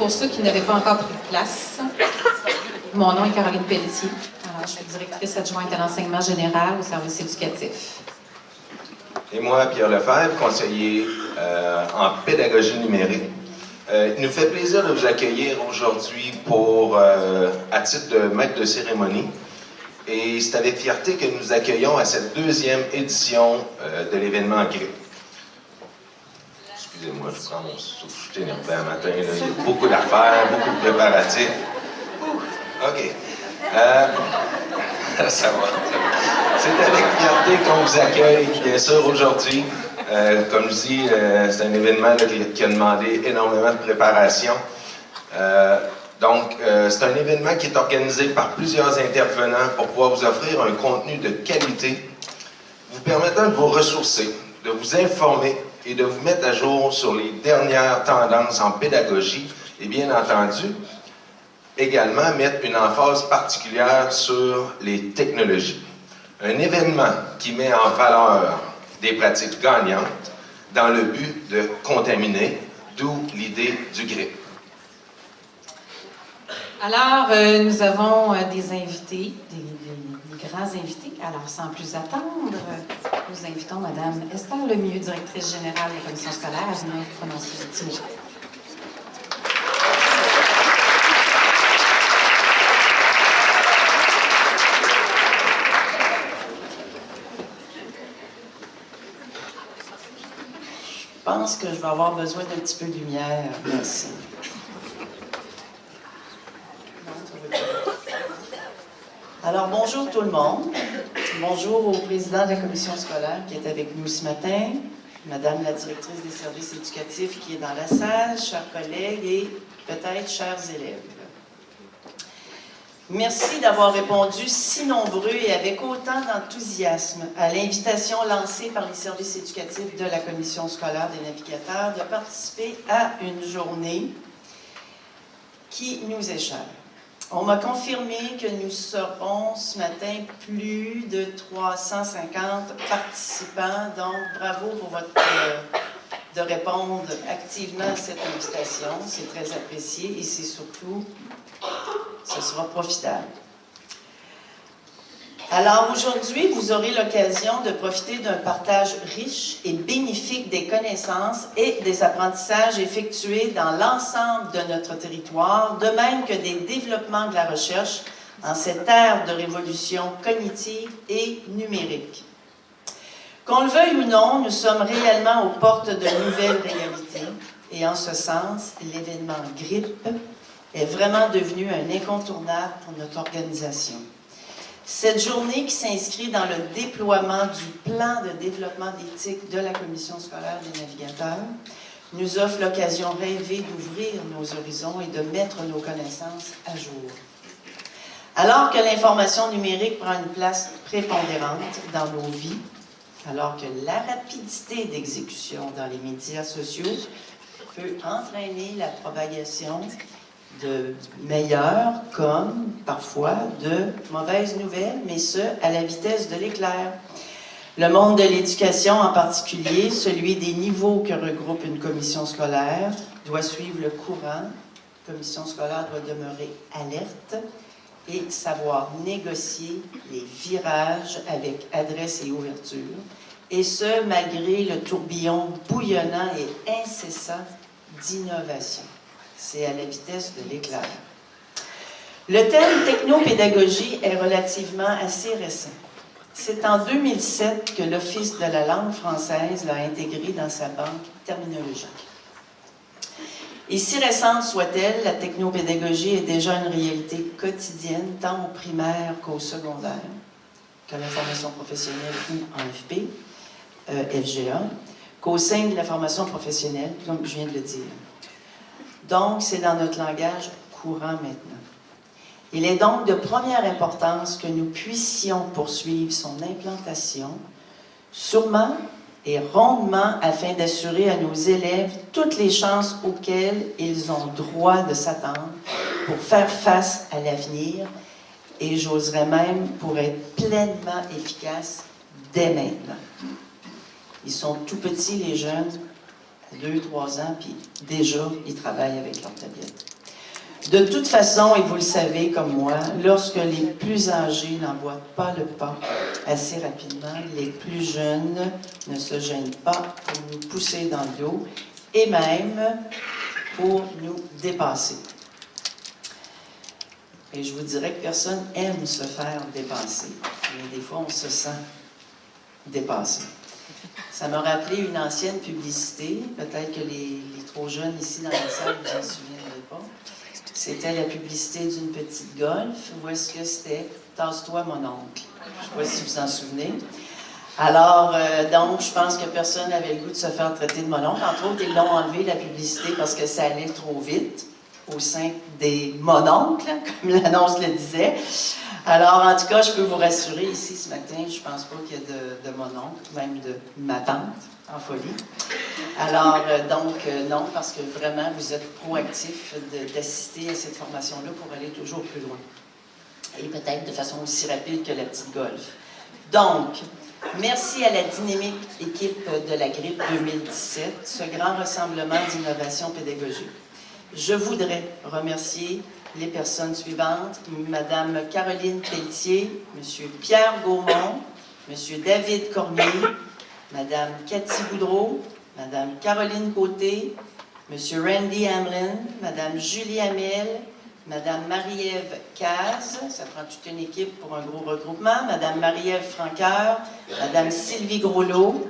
pour ceux qui n'avaient pas encore pris de place, mon nom est Caroline Pelletier. Alors, je suis directrice adjointe à l'enseignement général au service éducatif. Et moi, Pierre Lefebvre, conseiller en pédagogie numérique. Il nous fait plaisir de vous accueillir aujourd'hui à titre de maître de cérémonie. Et c'est avec fierté que nous accueillons à cette deuxième édition de l'événement GRIP. Excusez-moi, je prends mon souffle, je suis énervé un matin. Là. Il y a beaucoup d'affaires, beaucoup de préparatifs. OK. Ça va. C'est avec fierté qu'on vous accueille, bien sûr, aujourd'hui. Comme je dis, c'est un événement là, qui a demandé énormément de préparation. C'est un événement qui est organisé par plusieurs intervenants pour pouvoir vous offrir un contenu de qualité, vous permettant de vous ressourcer, de vous informer et de vous mettre à jour sur les dernières tendances en pédagogie et bien entendu, également mettre une emphase particulière sur les technologies. Un événement qui met en valeur des pratiques gagnantes dans le but de contaminer, d'où l'idée du GRIP. Alors, nous avons des invités, des grands invités. Alors, sans plus attendre, nous invitons Mme Esther Lemieux, directrice générale de la Commission scolaire, à venir prononcer le petit mot. Je pense que je vais avoir besoin d'un petit peu de lumière. Merci. Alors, bonjour tout le monde. Bonjour au président de la commission scolaire qui est avec nous ce matin, Madame la directrice des services éducatifs qui est dans la salle, chers collègues et peut-être chers élèves. Merci d'avoir répondu si nombreux et avec autant d'enthousiasme à l'invitation lancée par les services éducatifs de la Commission scolaire des navigateurs de participer à une journée qui nous est chère. On m'a confirmé que nous serons ce matin plus de 350 participants, donc bravo pour de répondre activement à cette invitation. C'est très apprécié et c'est surtout ce sera profitable. Alors aujourd'hui, vous aurez l'occasion de profiter d'un partage riche et bénéfique des connaissances et des apprentissages effectués dans l'ensemble de notre territoire, de même que des développements de la recherche en cette ère de révolution cognitive et numérique. Qu'on le veuille ou non, nous sommes réellement aux portes de nouvelles réalités et en ce sens, l'événement GRIP est vraiment devenu un incontournable pour notre organisation. Cette journée qui s'inscrit dans le déploiement du plan de développement d'éthique de la Commission scolaire des navigateurs nous offre l'occasion rêvée d'ouvrir nos horizons et de mettre nos connaissances à jour. Alors que l'information numérique prend une place prépondérante dans nos vies, alors que la rapidité d'exécution dans les médias sociaux peut entraîner la propagation de meilleures comme parfois de mauvaises nouvelles, mais ce, à la vitesse de l'éclair. Le monde de l'éducation en particulier, celui des niveaux que regroupe une commission scolaire, doit suivre le courant. La commission scolaire doit demeurer alerte et savoir négocier les virages avec adresse et ouverture, et ce, malgré le tourbillon bouillonnant et incessant d'innovation. C'est à la vitesse de l'éclair. Le terme technopédagogie est relativement assez récent. C'est en 2007 que l'Office de la langue française l'a intégré dans sa banque terminologique. Et si récente soit-elle, la technopédagogie est déjà une réalité quotidienne, tant au primaire qu'au secondaire, qu'à la formation professionnelle ou en FP, FGA, qu'au sein de la formation professionnelle, comme je viens de le dire. Donc, c'est dans notre langage courant maintenant. Il est donc de première importance que nous puissions poursuivre son implantation, sûrement et rondement, afin d'assurer à nos élèves toutes les chances auxquelles ils ont droit de s'attendre pour faire face à l'avenir et j'oserais même pour être pleinement efficaces dès maintenant. Ils sont tout petits, les jeunes, 2-3 ans, puis déjà, ils travaillent avec leur tablette. De toute façon, et vous le savez comme moi, lorsque les plus âgés n'emboîtent pas le pas assez rapidement, les plus jeunes ne se gênent pas pour nous pousser dans le dos et même pour nous dépasser. Et je vous dirais que personne aime se faire dépasser, mais des fois on se sent dépassé. Ça m'a rappelé une ancienne publicité, peut-être que les trop jeunes ici dans la salle ne vous en souviendrez pas. C'était la publicité d'une petite Golf, où est-ce que c'était « Tasse-toi, mon oncle ». Je ne sais pas si vous vous en souvenez. Alors, donc, je pense que personne n'avait le goût de se faire traiter de mon oncle. Entre autres, ils l'ont enlevé, la publicité, parce que ça allait trop vite au sein des mononcles, comme l'annonce le disait. Alors, en tout cas, je peux vous rassurer, ici, ce matin, je ne pense pas qu'il y ait de mon oncle, même de ma tante, en folie. Alors, non, parce que vraiment, vous êtes proactif d'assister à cette formation-là pour aller toujours plus loin. Et peut-être de façon aussi rapide que la petite Golf. Donc, merci à la dynamique équipe de la grippe 2017, ce grand rassemblement d'innovation pédagogique. Je voudrais remercier les personnes suivantes, Mme Caroline Pelletier, M. Pierre Gaumont, M. David Cormier, Mme Cathy Boudreau, Mme Caroline Côté, M. Randy Hamlin, Mme Julie Hamel, Mme Marie-Ève Caz, ça prend toute une équipe pour un gros regroupement, Mme Marie-Ève Franqueur, Mme Sylvie Groslot,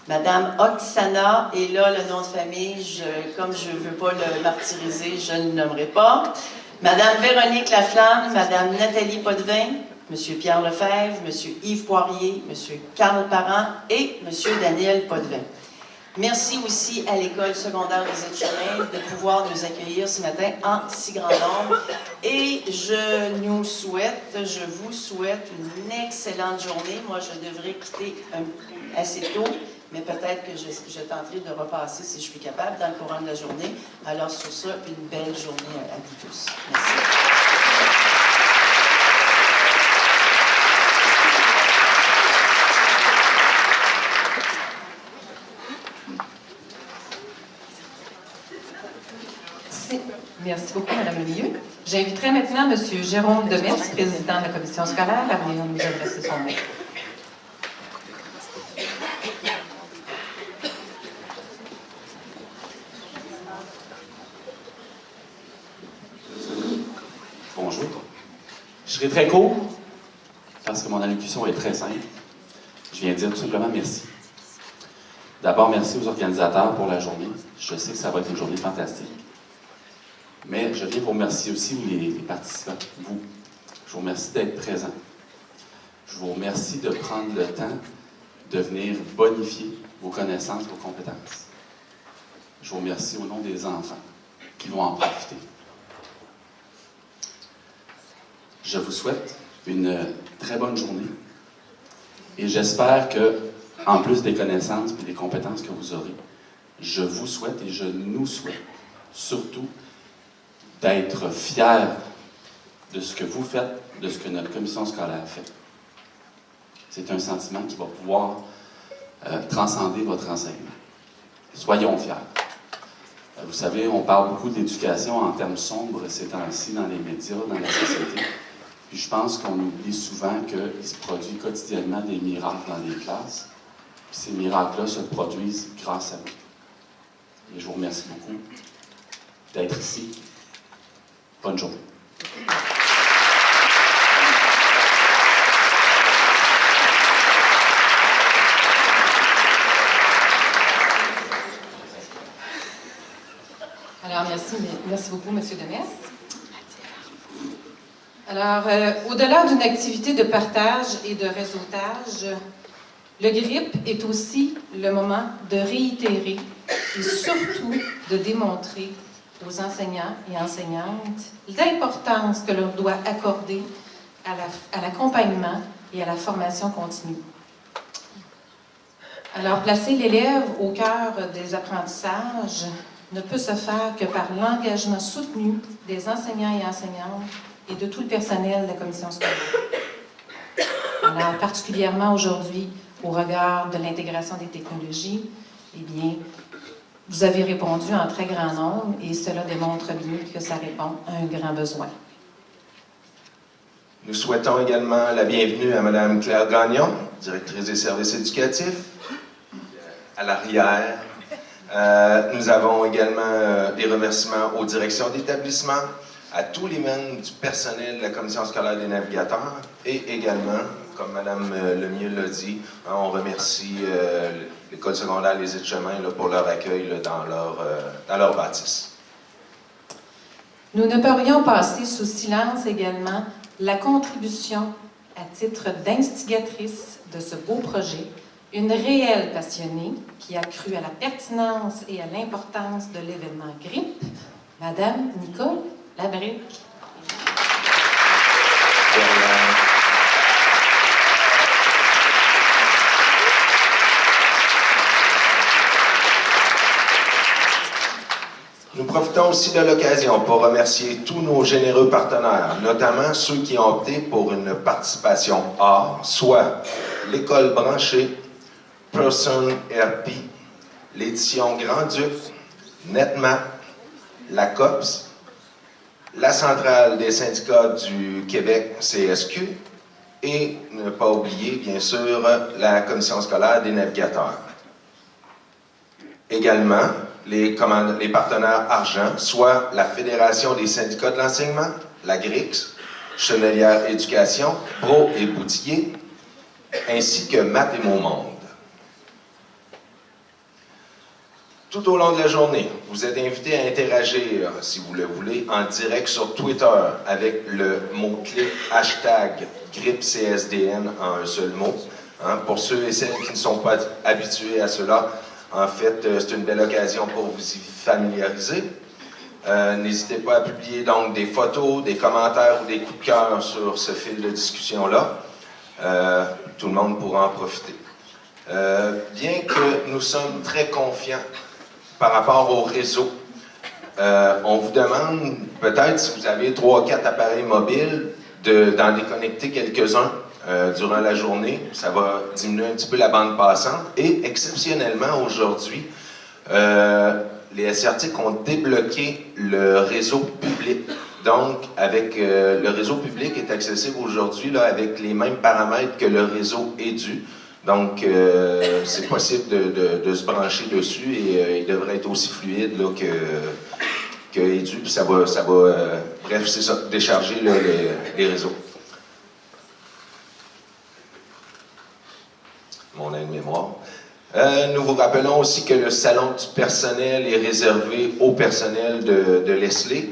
Madame Oksana, et là, le nom de famille, comme je ne veux pas le martyriser, je ne le nommerai pas. Madame Véronique Laflamme, Madame Nathalie Potvin, Monsieur Pierre Lefebvre, Monsieur Yves Poirier, Monsieur Carl Parent et Monsieur Daniel Potvin. Merci aussi à l'École secondaire des Aides-Chemin de pouvoir nous accueillir ce matin en si grand nombre. Et je vous souhaite une excellente journée. Moi, je devrais quitter assez tôt, mais peut-être que je tenterai de repasser, si je suis capable, dans le courant de la journée. Alors, sur ça, une belle journée à vous tous. Merci. Merci beaucoup, Mme Lemieux. J'inviterai maintenant M. Jérôme Demers, président de la commission scolaire, à venir nous adresser son mot. Bonjour. Je serai très court parce que mon allocution est très simple. Je viens dire tout simplement merci. D'abord, merci aux organisateurs pour la journée. Je sais que ça va être une journée fantastique. Mais je viens vous remercier aussi, les participants, vous. Je vous remercie d'être présents. Je vous remercie de prendre le temps de venir bonifier vos connaissances, vos compétences. Je vous remercie au nom des enfants qui vont en profiter. Je vous souhaite une très bonne journée et j'espère que, en plus des connaissances et des compétences que vous aurez, je vous souhaite et je nous souhaite surtout d'être fiers de ce que vous faites, de ce que notre commission scolaire fait. C'est un sentiment qui va pouvoir transcender votre enseignement. Soyons fiers. Vous savez, on parle beaucoup d'éducation en termes sombres ces temps-ci dans les médias, dans la société. Puis je pense qu'on oublie souvent qu'il se produit quotidiennement des miracles dans les classes. Puis ces miracles-là se produisent grâce à vous. Et je vous remercie beaucoup d'être ici. Bonne journée. Alors, merci beaucoup, M. Demers. Alors, au-delà d'une activité de partage et de réseautage, le GRIP est aussi le moment de réitérer et surtout de démontrer aux enseignants et enseignantes l'importance que l'on doit accorder à l'accompagnement et à la formation continue. Alors, placer l'élève au cœur des apprentissages ne peut se faire que par l'engagement soutenu des enseignants et enseignantes et de tout le personnel de la commission scolaire. Alors, particulièrement aujourd'hui, au regard de l'intégration des technologies, eh bien, Vous avez répondu en très grand nombre et cela démontre bien que ça répond à un grand besoin. Nous souhaitons également la bienvenue à Mme Claire Gagnon, directrice des services éducatifs, à l'arrière. Nous avons également des remerciements aux directions d'établissement, à tous les membres du personnel de la Commission scolaire des navigateurs et également, comme Mme Lemieux l'a dit, on remercie l'école secondaire Les Aides-Chemins pour leur accueil dans leur bâtisse. Nous ne pourrions passer sous silence également la contribution à titre d'instigatrice de ce beau projet, une réelle passionnée qui a cru à la pertinence et à l'importance de l'événement GRIP, Madame Nicole Labrique. Nous profitons aussi de l'occasion pour remercier tous nos généreux partenaires, notamment ceux qui ont opté pour une participation art, soit l'École branchée, Person RP, l'édition Grand-Duc, NetMap, la COPS, la Centrale des syndicats du Québec, CSQ, et ne pas oublier, bien sûr, la Commission scolaire des navigateurs. Également, les partenaires argent, soit la Fédération des syndicats de l'enseignement, la GRIX, Chenelière Éducation, Pro et Boutillier, ainsi que Maths et Mon Monde. Tout au long de la journée, vous êtes invités à interagir, si vous le voulez, en direct sur Twitter avec le mot-clé hashtag GRIPCSDN en un seul mot. Pour ceux et celles qui ne sont pas habitués à cela, en fait, c'est une belle occasion pour vous y familiariser. N'hésitez pas à publier donc des photos, des commentaires ou des coups de cœur sur ce fil de discussion-là. Tout le monde pourra en profiter. Bien que nous sommes très confiants par rapport au réseau, on vous demande peut-être, si vous avez 3 ou 4 appareils mobiles, d'en déconnecter quelques-uns durant la journée. Ça va diminuer un petit peu la bande passante. Et exceptionnellement, aujourd'hui, les SRTIC ont débloqué le réseau public. Donc, le réseau public est accessible aujourd'hui avec les mêmes paramètres que le réseau EDU. Donc, c'est possible de se brancher dessus et il devrait être aussi fluide là, que EDU. Puis ça va bref, c'est ça, décharger là, les réseaux. Mon aide-mémoire. Nous vous rappelons aussi que le salon du personnel est réservé au personnel de Leslie.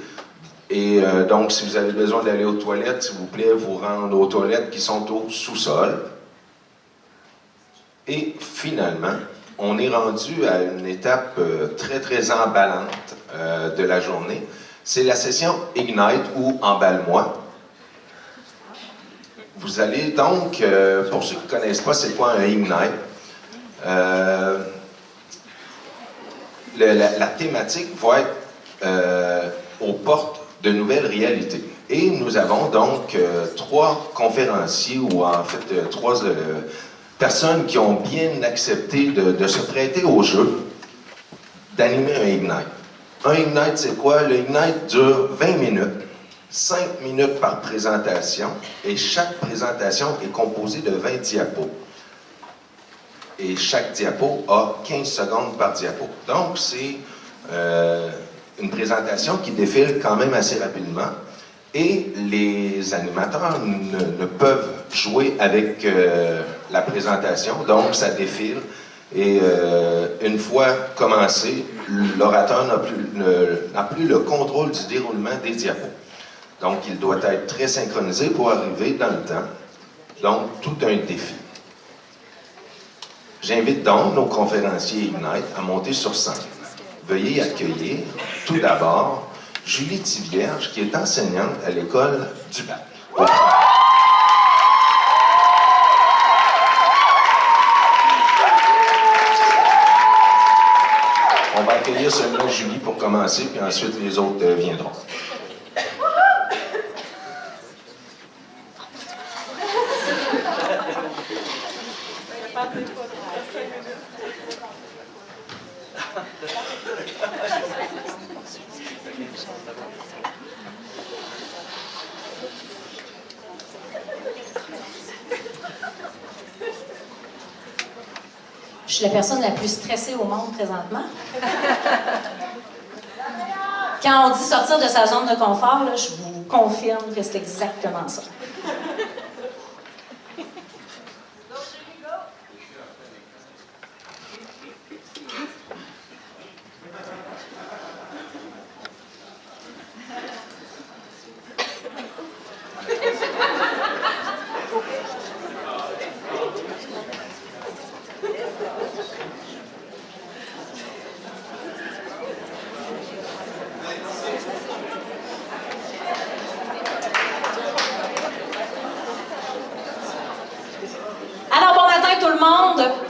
Et donc, si vous avez besoin d'aller aux toilettes, s'il vous plaît, vous rendre aux toilettes qui sont au sous-sol. Et finalement, on est rendu à une étape très, très emballante de la journée. C'est la session Ignite ou Emballe-moi. Vous allez donc, pour ceux qui ne connaissent pas c'est quoi un Ignite, la thématique va être aux portes de nouvelles réalités. Et nous avons donc 3 conférenciers, ou en fait 3 personnes qui ont bien accepté de se prêter au jeu d'animer un Ignite. Un Ignite, c'est quoi? Le Ignite dure 20 minutes. 5 minutes par présentation, et chaque présentation est composée de 20 diapos. Et chaque diapo a 15 secondes par diapo. Donc, c'est une présentation qui défile quand même assez rapidement, et les animateurs ne peuvent jouer avec la présentation, donc ça défile, et une fois commencé, l'orateur n'a plus le contrôle du déroulement des diapos. Donc, il doit être très synchronisé pour arriver dans le temps. Donc, tout un défi. J'invite donc nos conférenciers Ignite à monter sur scène. Veuillez accueillir, tout d'abord, Julie Tivierge, qui est enseignante à l'école du Bac. On va accueillir seulement Julie pour commencer, puis ensuite les autres viendront. Je suis la personne la plus stressée au monde présentement. Quand on dit sortir de sa zone de confort, là, je vous confirme que c'est exactement ça.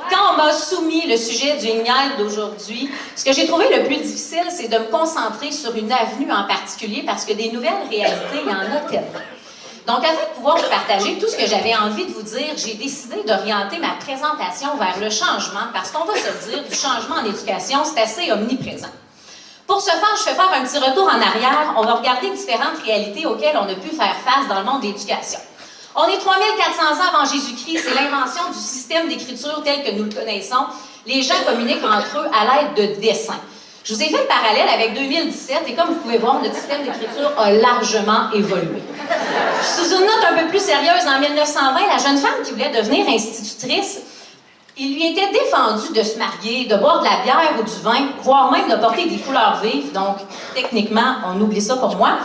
Quand on m'a soumis le sujet du IGNIAD d'aujourd'hui, ce que j'ai trouvé le plus difficile, c'est de me concentrer sur une avenue en particulier parce que des nouvelles réalités, il y en a tellement. Donc, afin de pouvoir vous partager tout ce que j'avais envie de vous dire, j'ai décidé d'orienter ma présentation vers le changement parce qu'on va se dire, du changement en éducation, c'est assez omniprésent. Pour ce faire, je vais faire un petit retour en arrière. On va regarder différentes réalités auxquelles on a pu faire face dans le monde de l'éducation. On est 3400 ans avant Jésus-Christ, c'est l'invention du système d'écriture tel que nous le connaissons. Les gens communiquent entre eux à l'aide de dessins. Je vous ai fait le parallèle avec 2017 et comme vous pouvez voir, notre système d'écriture a largement évolué. Sous une note un peu plus sérieuse, en 1920, la jeune femme qui voulait devenir institutrice, il lui était défendu de se marier, de boire de la bière ou du vin, voire même de porter des couleurs vives. Donc, techniquement, on oublie ça pour moi.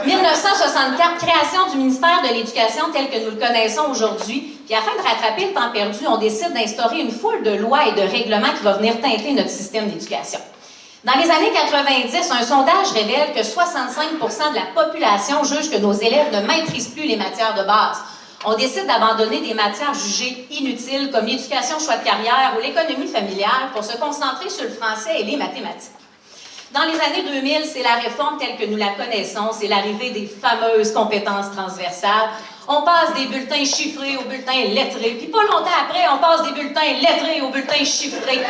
1964, création du ministère de l'Éducation tel que nous le connaissons aujourd'hui. Puis afin de rattraper le temps perdu, on décide d'instaurer une foule de lois et de règlements qui vont venir teinter notre système d'éducation. Dans les années 90, un sondage révèle que 65% de la population juge que nos élèves ne maîtrisent plus les matières de base. On décide d'abandonner des matières jugées inutiles comme l'éducation choix de carrière ou l'économie familiale pour se concentrer sur le français et les mathématiques. Dans les années 2000, c'est la réforme telle que nous la connaissons, c'est l'arrivée des fameuses compétences transversales. On passe des bulletins chiffrés aux bulletins lettrés, puis pas longtemps après, on passe des bulletins lettrés aux bulletins chiffrés.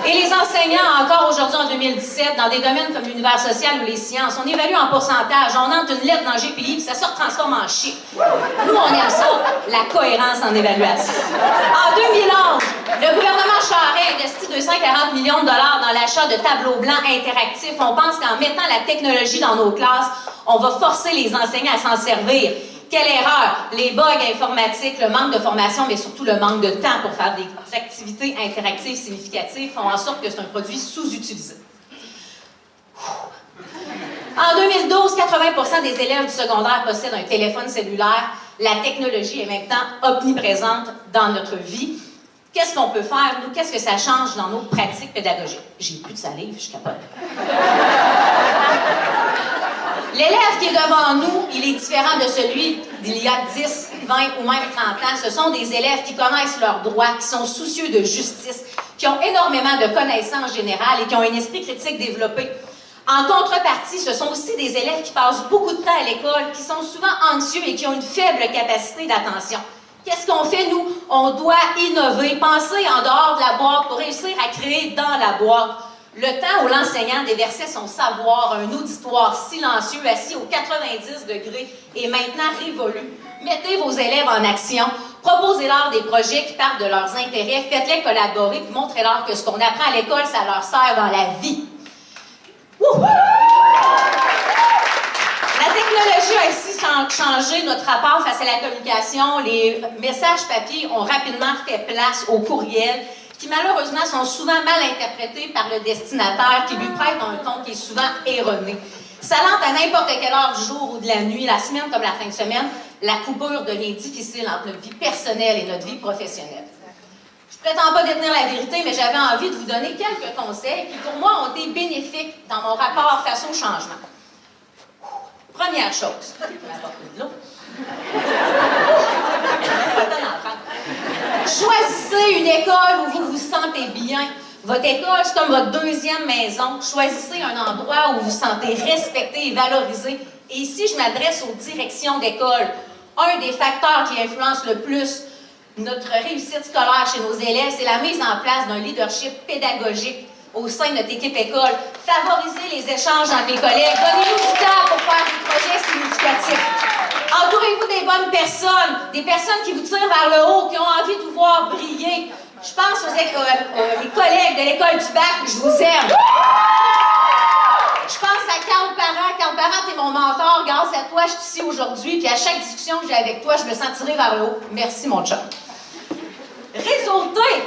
Et les enseignants, encore aujourd'hui en 2017, dans des domaines comme l'univers social ou les sciences, on évalue en pourcentage, on entre une lettre dans le GPI, puis ça se transforme en chiffre. Nous, on aime ça, la cohérence en évaluation. En 2011, le gouvernement Charest investit 240 millions de dollars dans l'achat de tableaux blancs interactifs. On pense qu'en mettant la technologie dans nos classes, on va forcer les enseignants à s'en servir. Quelle erreur! Les bugs informatiques, le manque de formation, mais surtout le manque de temps pour faire des activités interactives significatives font en sorte que c'est un produit sous-utilisé. En 2012, 80% des élèves du secondaire possèdent un téléphone cellulaire. La technologie est maintenant omniprésente dans notre vie. Qu'est-ce qu'on peut faire, nous? Qu'est-ce que ça change dans nos pratiques pédagogiques? J'ai plus de salive, je capote. L'élève qui est devant nous, il est différent de celui d'il y a 10, 20 ou même 30 ans. Ce sont des élèves qui connaissent leurs droits, qui sont soucieux de justice, qui ont énormément de connaissances générales et qui ont un esprit critique développé. En contrepartie, ce sont aussi des élèves qui passent beaucoup de temps à l'école, qui sont souvent anxieux et qui ont une faible capacité d'attention. Qu'est-ce qu'on fait, nous? On doit innover, penser en dehors de la boîte pour réussir à créer dans la boîte. Le temps où l'enseignant déversait son savoir, un auditoire silencieux assis aux 90 degrés, est maintenant révolu. Mettez vos élèves en action, proposez-leur des projets qui partent de leurs intérêts, faites-les collaborer, puis montrez-leur que ce qu'on apprend à l'école, ça leur sert dans la vie. Ouh! La technologie a ainsi changé notre rapport face à la communication. Les messages papier ont rapidement fait place aux courriels, qui malheureusement sont souvent mal interprétés par le destinataire, qui lui prête un ton qui est souvent erroné. Salant à n'importe quelle heure du jour ou de la nuit, la semaine comme la fin de semaine, la coupure devient difficile entre notre vie personnelle et notre vie professionnelle. Je ne prétends pas détenir la vérité, mais j'avais envie de vous donner quelques conseils qui, pour moi, ont été bénéfiques dans mon rapport face au changement. Première chose, je vais apporter de l'eau. Choisissez une école où vous vous sentez bien. Votre école, c'est comme votre deuxième maison. Choisissez un endroit où vous vous sentez respecté et valorisé. Et ici, je m'adresse aux directions d'école. Un des facteurs qui influence le plus notre réussite scolaire chez nos élèves, c'est la mise en place d'un leadership pédagogique. au sein de notre équipe école. Favorisez les échanges entre les collègues. Donnez-nous du temps pour faire des projets significatifs. Entourez-vous des bonnes personnes, des personnes qui vous tirent vers le haut, qui ont envie de vous voir briller. Je pense aux les collègues de l'école du bac, je vous aime. Je pense à Carl Parent. Carl Parent, t'es mon mentor. Grâce à toi, je suis ici aujourd'hui. Puis à chaque discussion que j'ai avec toi, je me sens tirée vers le haut. Merci, mon chum. Réseauter.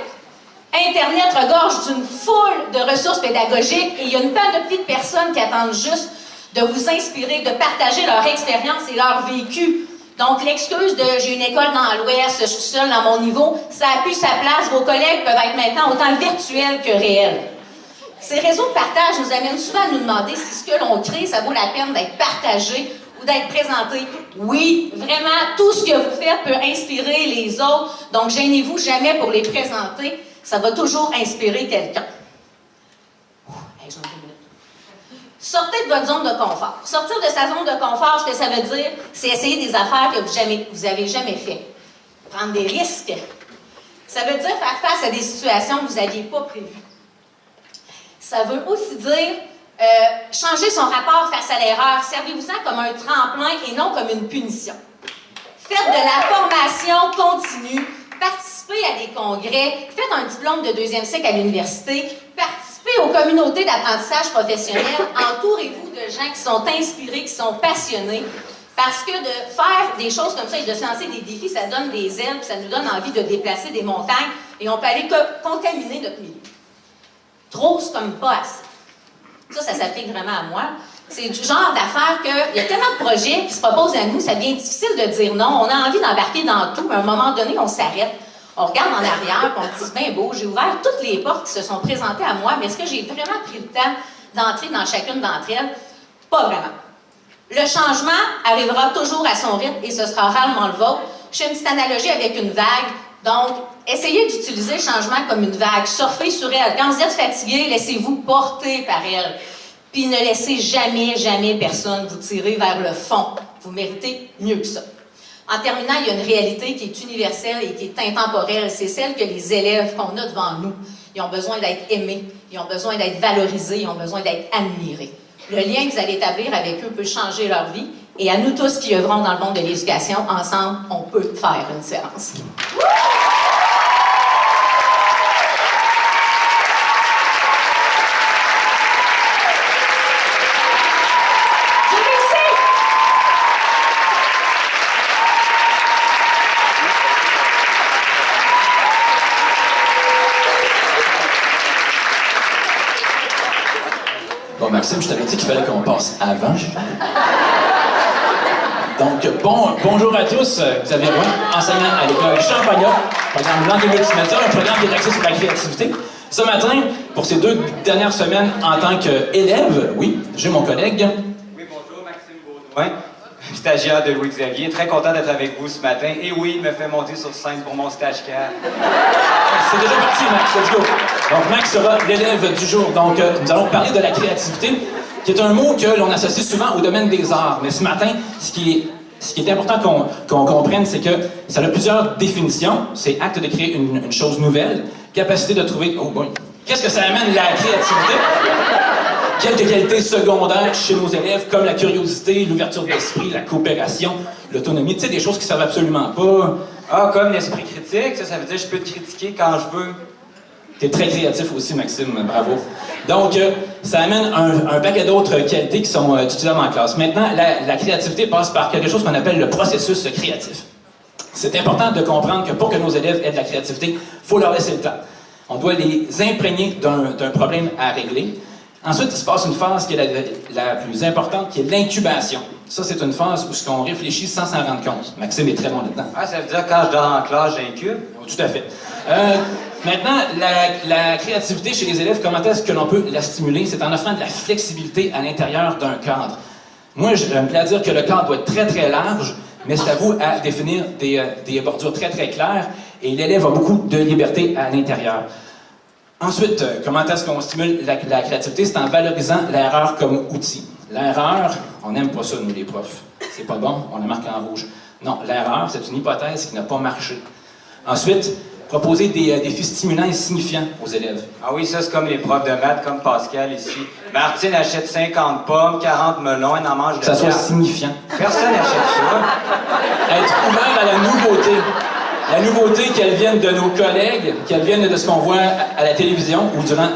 Internet regorge d'une foule de ressources pédagogiques et il y a une panoplie de personnes qui attendent juste de vous inspirer, de partager leur expérience et leur vécu. Donc, l'excuse de « j'ai une école dans l'Ouest, je suis seule dans mon niveau », ça a plus sa place. Vos collègues peuvent être maintenant autant virtuels que réels. Ces réseaux de partage nous amènent souvent à nous demander si ce que l'on crée, ça vaut la peine d'être partagé ou d'être présenté. Oui, vraiment, tout ce que vous faites peut inspirer les autres. Donc, gênez-vous jamais pour les présenter. Ça va toujours inspirer quelqu'un. Sortez de votre zone de confort. Sortir de sa zone de confort, ce que ça veut dire, c'est essayer des affaires que vous avez jamais fait. Prendre des risques. Ça veut dire faire face à des situations que vous n'aviez pas prévues. Ça veut aussi dire changer son rapport face à l'erreur. Servez-vous-en comme un tremplin et non comme une punition. Faites de la formation continue. Participez à des congrès. Faites un diplôme de 2e cycle à l'université. Participez aux communautés d'apprentissage professionnel. Entourez-vous de gens qui sont inspirés, qui sont passionnés. Parce que de faire des choses comme ça et de se lancer des défis, ça donne des ailes, puis ça nous donne envie de déplacer des montagnes et on peut aller contaminer notre milieu. Trop, c'est comme pas assez. Ça s'applique vraiment à moi. C'est du genre d'affaires qu'il y a tellement de projets qui se proposent à nous, ça devient difficile de dire non. On a envie d'embarquer dans tout, mais à un moment donné, on s'arrête. On regarde en arrière, puis on dit, c'est bien beau, j'ai ouvert toutes les portes qui se sont présentées à moi, mais est-ce que j'ai vraiment pris le temps d'entrer dans chacune d'entre elles? Pas vraiment. Le changement arrivera toujours à son rythme et ce sera rarement le vôtre. Je fais une petite analogie avec une vague. Donc, essayez d'utiliser le changement comme une vague. Surfez sur elle. Quand vous êtes fatigué, laissez-vous porter par elle. Puis ne laissez jamais, jamais personne vous tirer vers le fond. Vous méritez mieux que ça. En terminant, il y a une réalité qui est universelle et qui est intemporelle. C'est celle que les élèves qu'on a devant nous, ils ont besoin d'être aimés, ils ont besoin d'être valorisés, ils ont besoin d'être admirés. Le lien que vous allez établir avec eux peut changer leur vie. Et à nous tous qui œuvrons dans le monde de l'éducation, ensemble, on peut faire une différence. Bon, Maxime, je t'avais dit qu'il fallait qu'on passe avant. Donc, bonjour à tous. Xavier Roy, enseignant à l'école Champagnat, programme Langue et Multimédia, un programme qui est axé sur la créativité. Ce matin, pour ces 2 dernières semaines en tant qu'élève, oui, j'ai mon collègue. Oui, bonjour, Maxime Baudouin, stagiaire de Louis-Xavier. Très content d'être avec vous ce matin. Et oui, il me fait monter sur scène pour mon stage 4. C'est déjà parti, Max. Let's go. Donc, Max sera l'élève du jour. Donc, nous allons parler de la créativité, qui est un mot que l'on associe souvent au domaine des arts. Mais ce matin, ce qui est important qu'on comprenne, c'est que ça a plusieurs définitions. C'est acte de créer une chose nouvelle, capacité de trouver... Oh boy! Qu'est-ce que ça amène, la créativité? Quelques qualités secondaires chez nos élèves, comme la curiosité, l'ouverture d'esprit, la coopération, l'autonomie. Tu sais, des choses qui servent absolument pas. Ah, comme l'esprit critique, ça veut dire que je peux te critiquer quand je veux. T'es très créatif aussi, Maxime, bravo. Donc, ça amène un paquet d'autres qualités qui sont utilisables en classe. Maintenant, la créativité passe par quelque chose qu'on appelle le processus créatif. C'est important de comprendre que pour que nos élèves aient de la créativité, il faut leur laisser le temps. On doit les imprégner d'un problème à régler. Ensuite, il se passe une phase qui est la plus importante, qui est l'incubation. Ça, c'est une phase où on réfléchit sans s'en rendre compte. Maxime est très bon là-dedans. Ah, ça veut dire que quand je dors en classe, j'incube? Tout à fait. Maintenant, la créativité chez les élèves, comment est-ce que l'on peut la stimuler? C'est en offrant de la flexibilité à l'intérieur d'un cadre. Moi, je me plais à dire que le cadre doit être très, très large, mais c'est à vous à définir des bordures très, très claires, et l'élève a beaucoup de liberté à l'intérieur. Ensuite, comment est-ce qu'on stimule la créativité? C'est en valorisant l'erreur comme outil. L'erreur, on n'aime pas ça, nous, les profs. C'est pas bon, on la marque en rouge. Non, l'erreur, c'est une hypothèse qui n'a pas marché. Ensuite, proposer des défis stimulants et signifiants aux élèves. Ah oui, ça, c'est comme les profs de maths, comme Pascal ici. Martine achète 50 pommes, 40 melons, elle en mange Que ça soit 4. signifiant. Personne n'achète ça. Être ouvert à la nouveauté. La nouveauté, qu'elle vienne de nos collègues, qu'elle vienne de ce qu'on voit à la télévision ou durant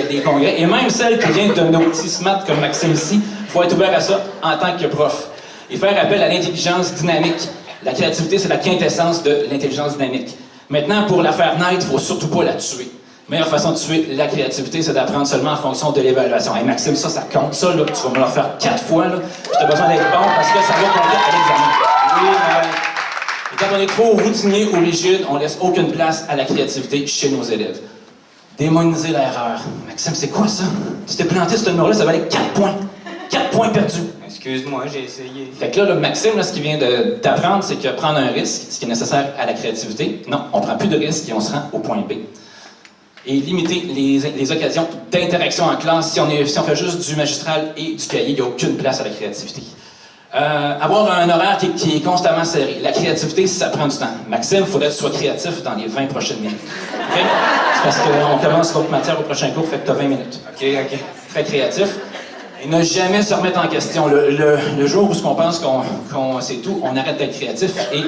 les congrès, et même celle qui vient de nos petits smats comme Maxime ici, il faut être ouvert à ça en tant que prof. Et faire appel à l'intelligence dynamique. La créativité, c'est la quintessence de l'intelligence dynamique. Maintenant, pour la faire naître, il ne faut surtout pas la tuer. La meilleure façon de tuer la créativité, c'est d'apprendre seulement en fonction de l'évaluation. Hey Maxime, ça compte. Ça, là, tu vas me le faire 4 fois. Tu as besoin d'être bon parce que ça va compter à l'examen. Oui, mais... Et quand on est trop routinier ou rigide, on laisse aucune place à la créativité chez nos élèves. Démoniser l'erreur. Maxime, c'est quoi ça? Tu t'es planté ce numéro-là, ça valait 4 points. 4 points perdus. Excuse-moi, j'ai essayé. Fait que là, Maxime, ce qu'il vient d'apprendre, c'est que prendre un risque, ce qui est nécessaire à la créativité, non, on prend plus de risques et on se rend au point B. Et limiter les occasions d'interaction en classe. Si on fait juste du magistral et du cahier, il n'y a aucune place à la créativité. Avoir un horaire qui est constamment serré. La créativité, ça prend du temps. Maxime, il faudrait que tu sois créatif dans les 20 prochaines minutes. Okay? C'est parce qu'on commence l'autre matière au prochain cours, fait que tu as 20 minutes. OK. Très créatif. Et ne jamais se remettre en question. Le jour où on pense qu'on sait tout, on arrête d'être créatif et...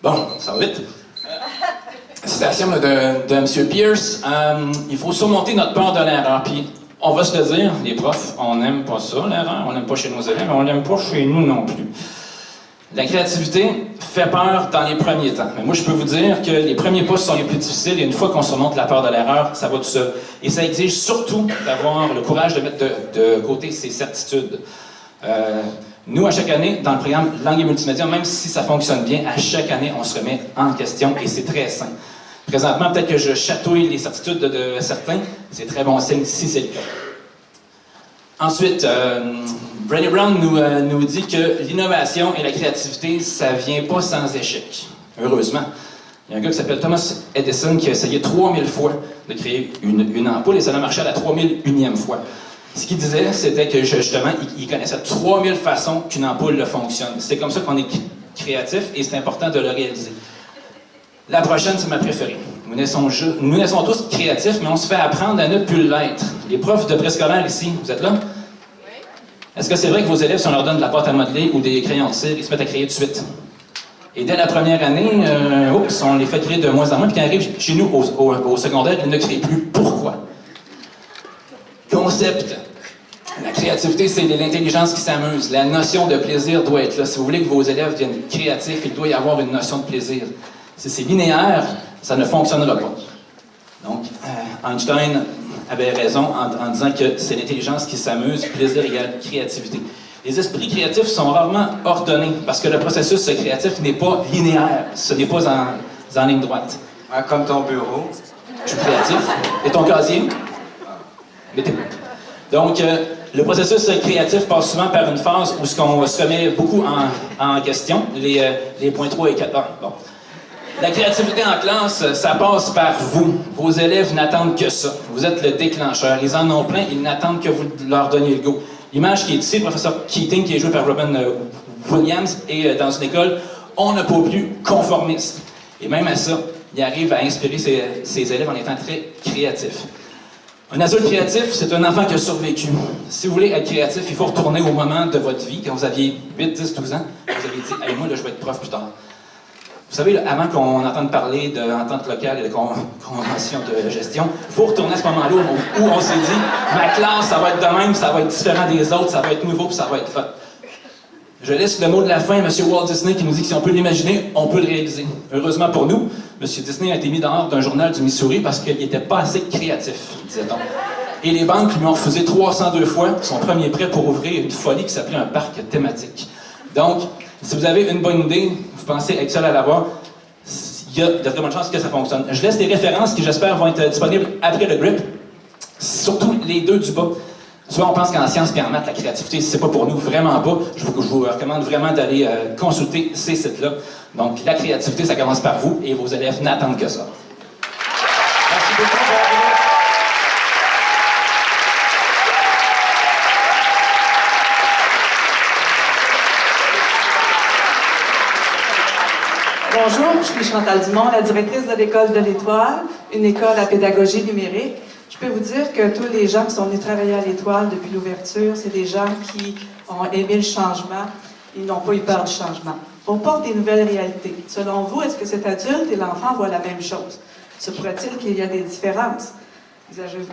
Bon, ça va vite. Citation de M. Pierce. Il faut surmonter notre peur de l'erreur. Puis, on va se le dire, les profs, on n'aime pas ça, l'erreur. On n'aime pas chez nos élèves, mais on l'aime pas chez nous non plus. La créativité fait peur dans les premiers temps. Mais moi, je peux vous dire que les premiers pas sont les plus difficiles et une fois qu'on surmonte la peur de l'erreur, ça va tout seul. Et ça exige surtout d'avoir le courage de mettre de côté ses certitudes. Nous, à chaque année, dans le programme Langue et Multimédia, même si ça fonctionne bien, à chaque année, on se remet en question et c'est très sain. Présentement, peut-être que je chatouille les certitudes de certains. C'est très bon signe si c'est le cas. Ensuite, Brené Brown nous dit que l'innovation et la créativité, ça vient pas sans échec. Heureusement. Il y a un gars qui s'appelle Thomas Edison qui a essayé 3000 fois de créer une ampoule et ça a marché à la 3001e fois. Ce qu'il disait, c'était que justement, il connaissait 3000 façons qu'une ampoule fonctionne. C'est comme ça qu'on est créatif et c'est important de le réaliser. La prochaine, c'est ma préférée. Nous naissons tous créatifs, mais on se fait apprendre à ne plus l'être. Les profs de préscolaire ici, vous êtes là? Oui. Est-ce que c'est vrai que vos élèves, si on leur donne de la pâte à modeler ou des crayons de cire, ils se mettent à créer tout de suite? Et dès la première année, on les fait créer de moins en moins, puis quand ils arrivent chez nous au secondaire, ils ne créent plus. Pourquoi? Concept. La créativité, c'est l'intelligence qui s'amuse. La notion de plaisir doit être là. Si vous voulez que vos élèves deviennent créatifs, il doit y avoir une notion de plaisir. Si c'est linéaire, ça ne fonctionnera pas. Donc, Einstein avait raison en disant que c'est l'intelligence qui s'amuse, plaisir égale créativité. Les esprits créatifs sont rarement ordonnés parce que le processus créatif n'est pas linéaire, ce n'est pas en ligne droite. Ah, comme ton bureau. Je suis créatif. Et ton casier? Donc, le processus créatif passe souvent par une phase où on se remet beaucoup en question, les points 3 et 4. Bon. La créativité en classe, ça passe par vous. Vos élèves n'attendent que ça. Vous êtes le déclencheur. Ils en ont plein, ils n'attendent que vous leur donniez le go. L'image qui est ici, le professeur Keating, qui est joué par Robin Williams, et dans une école, on n'a pas plus conformiste. Et même à ça, il arrive à inspirer ses élèves en étant très créatif. Un adulte créatif, c'est un enfant qui a survécu. Si vous voulez être créatif, il faut retourner au moment de votre vie, quand vous aviez 8, 10, 12 ans, vous avez dit « Hey, moi, là, je vais être prof plus tard ». Vous savez, là, avant qu'on entende parler d'entente locale et de convention de gestion, il faut retourner à ce moment-là où on s'est dit « Ma classe, ça va être de même, ça va être différent des autres, ça va être nouveau, puis ça va être hot ». Je laisse le mot de la fin à M. Walt Disney qui nous dit que si on peut l'imaginer, on peut le réaliser. Heureusement pour nous, M. Disney a été mis dehors d'un journal du Missouri parce qu'il n'était pas assez créatif, disait-on. Et les banques lui ont refusé 302 fois son premier prêt pour ouvrir une folie qui s'appelait un parc thématique. Donc, si vous avez une bonne idée, vous pensez être seul à l'avoir, il y a de très bonnes chances que ça fonctionne. Je laisse les références qui, j'espère, vont être disponibles après le grip, surtout les deux du bas. Souvent, on pense qu'en sciences et en maths, la créativité, c'est pas pour nous, vraiment pas. Je vous recommande vraiment d'aller consulter ces sites-là. Donc, la créativité, ça commence par vous et vos élèves n'attendent que ça. Merci beaucoup. Bonjour, je suis Chantal Dumont, la directrice de l'École de l'Étoile, une école à pédagogie numérique. Je peux vous dire que tous les gens qui sont venus travailler à l'Étoile depuis l'ouverture, c'est des gens qui ont aimé le changement. Ils n'ont pas eu peur du changement. On porte des nouvelles réalités. Selon vous, est-ce que cet adulte et l'enfant voient la même chose? Se pourrait-il qu'il y a des différences?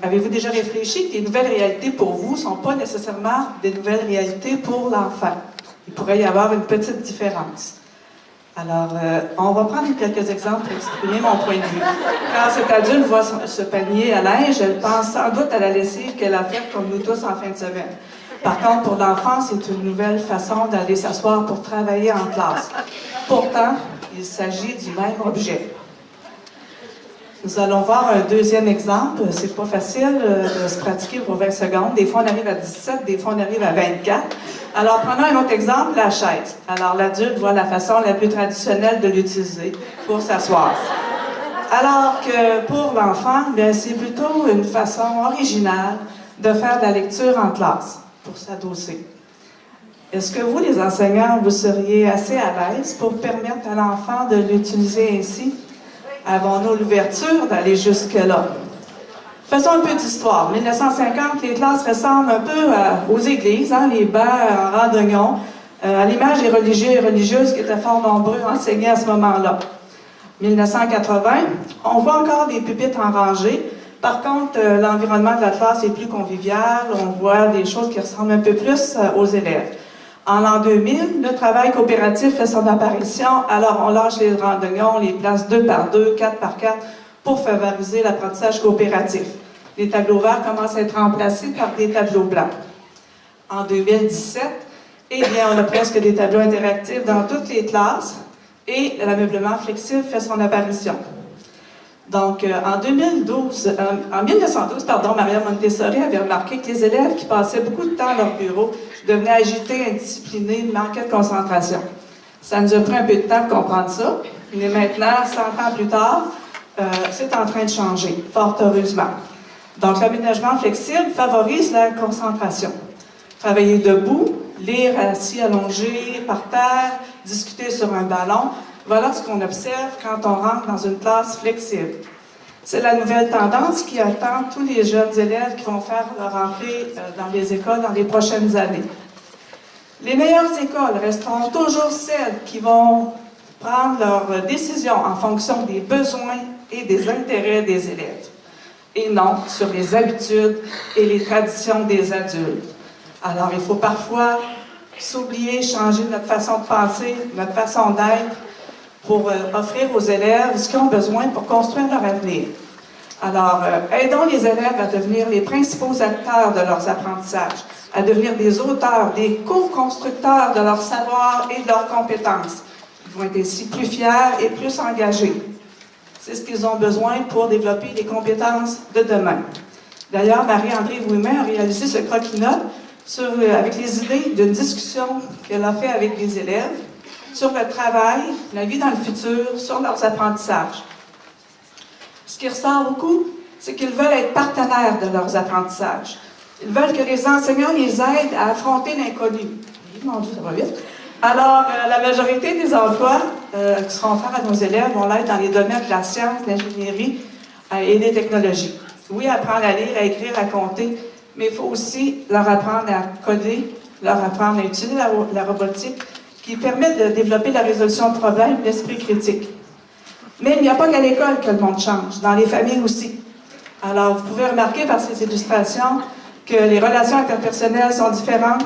Avez-vous déjà réfléchi que les nouvelles réalités pour vous ne sont pas nécessairement des nouvelles réalités pour l'enfant? Il pourrait y avoir une petite différence. Alors, on va prendre quelques exemples pour exprimer mon point de vue. Quand cet adulte voit ce panier à linge, elle pense sans doute à la lessive qu'elle a faite comme nous tous en fin de semaine. Par contre, pour l'enfant, c'est une nouvelle façon d'aller s'asseoir pour travailler en classe. Pourtant, il s'agit du même objet. Nous allons voir un deuxième exemple. C'est pas facile de se pratiquer pour 20 secondes. Des fois, on arrive à 17, des fois, on arrive à 24. Alors, prenons un autre exemple, la chaise. Alors, l'adulte voit la façon la plus traditionnelle de l'utiliser pour s'asseoir. Alors que pour l'enfant, c'est plutôt une façon originale de faire de la lecture en classe pour s'adosser. Est-ce que vous, les enseignants, vous seriez assez à l'aise pour permettre à l'enfant de l'utiliser ainsi? Avons-nous l'ouverture d'aller jusque-là? Faisons un peu d'histoire. 1950, les classes ressemblent un peu aux églises, les bancs en rang d'oignon, à l'image des religieux et religieuses qui étaient fort nombreux enseignés à ce moment-là. 1980, on voit encore des pupitres en rangée. Par contre, l'environnement de la classe est plus convivial. On voit des choses qui ressemblent un peu plus aux élèves. En l'an 2000, le travail coopératif fait son apparition. Alors, on lâche les rangs d'oignons, les places 2 par 2, 4 par 4 pour favoriser l'apprentissage coopératif. Les tableaux verts commencent à être remplacés par des tableaux blancs. En 2017, on a presque des tableaux interactifs dans toutes les classes et l'ameublement flexible fait son apparition. Donc, en 1912, Maria Montessori avait remarqué que les élèves qui passaient beaucoup de temps à leur bureau devenaient agités, indisciplinés, manquaient de concentration. Ça nous a pris un peu de temps de comprendre ça, mais maintenant, 100 ans plus tard, c'est en train de changer, fort heureusement. Donc, l'aménagement flexible favorise la concentration. Travailler debout, lire assis, allongé, par terre, discuter sur un ballon, voilà ce qu'on observe quand on rentre dans une classe flexible. C'est la nouvelle tendance qui attend tous les jeunes élèves qui vont faire leur entrée dans les écoles dans les prochaines années. Les meilleures écoles resteront toujours celles qui vont prendre leurs décisions en fonction des besoins et des intérêts des élèves, et non sur les habitudes et les traditions des adultes. Alors, il faut parfois s'oublier, changer notre façon de penser, notre façon d'être, pour offrir aux élèves ce qu'ils ont besoin pour construire leur avenir. Alors, aidons les élèves à devenir les principaux acteurs de leurs apprentissages, à devenir des auteurs, des co-constructeurs de leur savoir et de leurs compétences. Ils vont être ainsi plus fiers et plus engagés. C'est ce qu'ils ont besoin pour développer les compétences de demain. D'ailleurs, Marie-André Ouimet a réalisé ce croquis-notes avec les idées d'une discussion qu'elle a fait avec les élèves sur le travail, la vie dans le futur, sur leurs apprentissages. Ce qui ressort beaucoup, c'est qu'ils veulent être partenaires de leurs apprentissages. Ils veulent que les enseignants les aident à affronter l'inconnu. Mon Dieu, ça va vite. Alors, la majorité des emplois qui seront offerts à nos élèves vont l'être dans les domaines de la science, de l'ingénierie et des technologies. Oui, apprendre à lire, à écrire, à compter, mais il faut aussi leur apprendre à coder, leur apprendre à utiliser la robotique, qui permettent de développer la résolution de problèmes, l'esprit critique. Mais il n'y a pas qu'à l'école que le monde change, dans les familles aussi. Alors, vous pouvez remarquer par ces illustrations que les relations interpersonnelles sont différentes,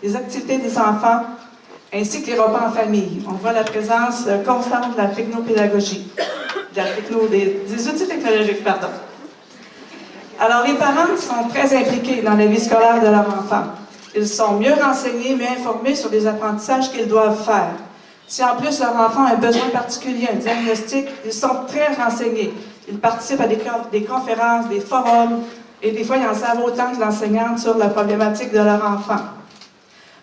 les activités des enfants, ainsi que les repas en famille. On voit la présence constante de la technopédagogie, des outils technologiques, pardon. Alors, les parents sont très impliqués dans la vie scolaire de leur enfant. Ils sont mieux renseignés, mieux informés sur les apprentissages qu'ils doivent faire. Si en plus leur enfant a un besoin particulier, un diagnostic, ils sont très renseignés. Ils participent à des conférences, des forums, et des fois, ils en savent autant que l'enseignante sur la problématique de leur enfant.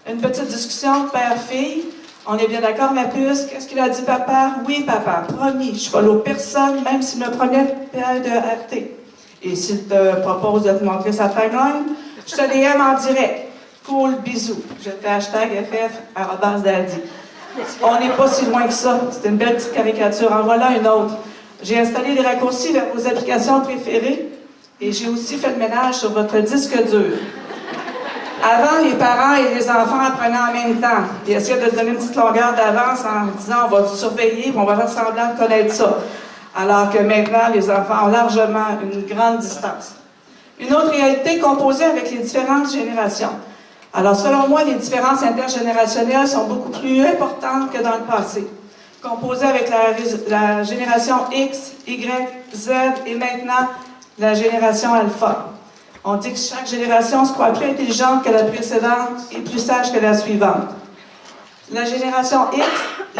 Une petite discussion père-fille. On est bien d'accord, ma puce? Qu'est-ce qu'il a dit, papa? Oui, papa, promis, je follow personne, même s'il me promet de RT. Et s'il te propose de te montrer sa timeline, je te DM en direct. Cool, bisous. Je fais #FF@Daddy. On n'est pas si loin que ça. C'est une belle petite caricature. En voilà une autre. J'ai installé les raccourcis vers vos applications préférées et j'ai aussi fait le ménage sur votre disque dur. Avant, les parents et les enfants apprenaient en même temps. Ils essayaient de se donner une petite longueur d'avance en disant on va surveiller et on va faire semblant de connaître ça. Alors que maintenant, les enfants ont largement une grande distance. Une autre réalité composée avec les différentes générations. Alors, selon moi, les différences intergénérationnelles sont beaucoup plus importantes que dans le passé. Composées avec la génération X, Y, Z et maintenant la génération Alpha. On dit que chaque génération se croit plus intelligente que la précédente et plus sage que la suivante. La génération X,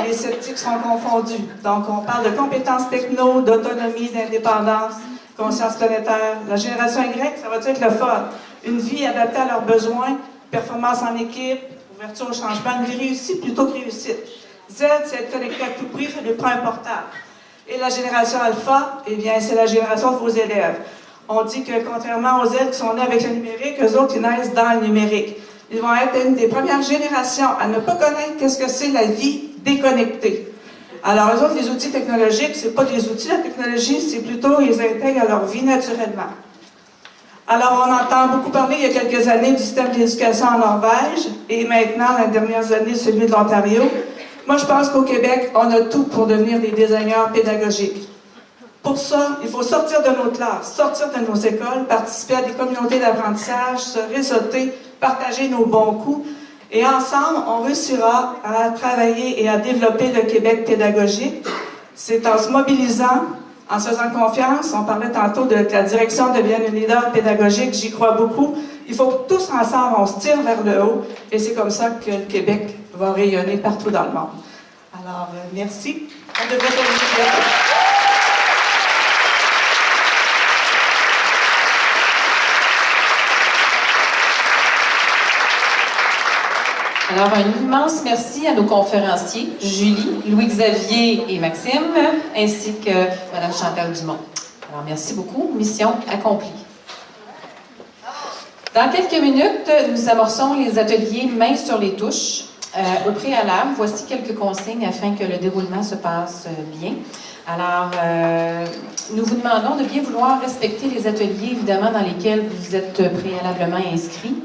les sceptiques sont confondus. Donc, on parle de compétences techno, d'autonomie, d'indépendance, conscience planétaire. La génération Y, ça va être le fun. Une vie adaptée à leurs besoins, performance en équipe, ouverture au changement, une vie réussie plutôt que réussite. Z, c'est être connecté à tout prix, c'est le point important. Et la génération Alpha, eh bien, c'est la génération de vos élèves. On dit que, contrairement aux Z qui sont nés avec le numérique, eux autres, ils naissent dans le numérique. Ils vont être une des premières générations à ne pas connaître qu'est-ce que c'est la vie déconnectée. Alors, eux autres, les outils technologiques, c'est pas des outils, la technologie, c'est plutôt, ils intègrent à leur vie naturellement. Alors, on entend beaucoup parler, il y a quelques années, du système d'éducation en Norvège, et maintenant, dans les dernières années, celui de l'Ontario. Moi, je pense qu'au Québec, on a tout pour devenir des designers pédagogiques. Pour ça, il faut sortir de nos classes, sortir de nos écoles, participer à des communautés d'apprentissage, se réseauter, partager nos bons coups. Et ensemble, on réussira à travailler et à développer le Québec pédagogique. C'est en se mobilisant, en se faisant confiance. On parlait tantôt de que la direction devienne une leader pédagogique. J'y crois beaucoup. Il faut que tous ensemble, on se tire vers le haut. Et c'est comme ça que le Québec va rayonner partout dans le monde. Alors, merci. On devrait terminer. Alors, un immense merci à nos conférenciers, Julie, Louis-Xavier et Maxime, ainsi que Mme Chantal Dumont. Alors, merci beaucoup. Mission accomplie. Dans quelques minutes, nous amorçons les ateliers main sur les touches. Au préalable, voici quelques consignes afin que le déroulement se passe bien. Alors, nous vous demandons de bien vouloir respecter les ateliers, évidemment, dans lesquels vous êtes préalablement inscrits.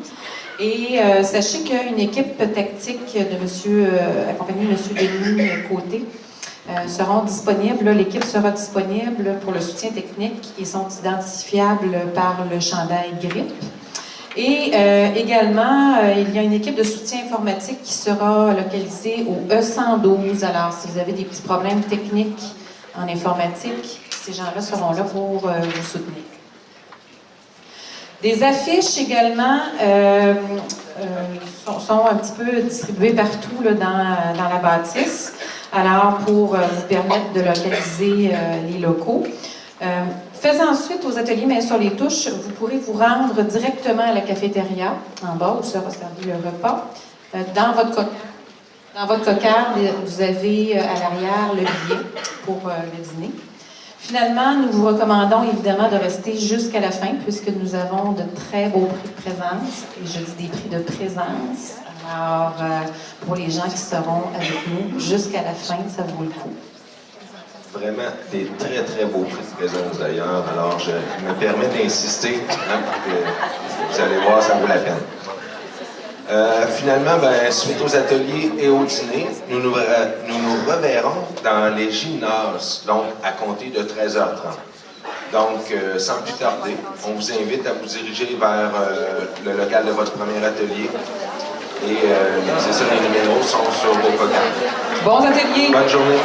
Et sachez qu'une équipe tactique de monsieur, accompagnée de M. Denis Côté seront disponibles. L'équipe sera disponible pour le soutien technique. Ils sont identifiables par le chandail grippe. Et également, il y a une équipe de soutien informatique qui sera localisée au E112. Alors, si vous avez des petits problèmes techniques en informatique, ces gens-là seront là pour vous soutenir. Des affiches également sont un petit peu distribuées partout là, dans la bâtisse, alors pour vous permettre de localiser les locaux. Faisant suite aux ateliers main sur les touches, vous pourrez vous rendre directement à la cafétéria, en bas, où sera servi le repas. Dans votre cocarde, vous avez à l'arrière le billet pour le dîner. Finalement, nous vous recommandons évidemment de rester jusqu'à la fin puisque nous avons de très beaux prix de présence. Et je dis des prix de présence. Alors, pour les gens qui seront avec nous jusqu'à la fin, ça vaut le coup. Vraiment des très, très beaux prix de présence d'ailleurs. Alors, je me permets d'insister. Vous allez voir, ça vaut la peine. Finalement, suite aux ateliers et au dîner, nous nous reverrons dans les gymnases, donc à compter de 13h30. Donc, sans plus tarder, on vous invite à vous diriger vers le local de votre premier atelier. Et c'est ça, les numéros sont sur vos programmes. Bons ateliers! Bonne journée!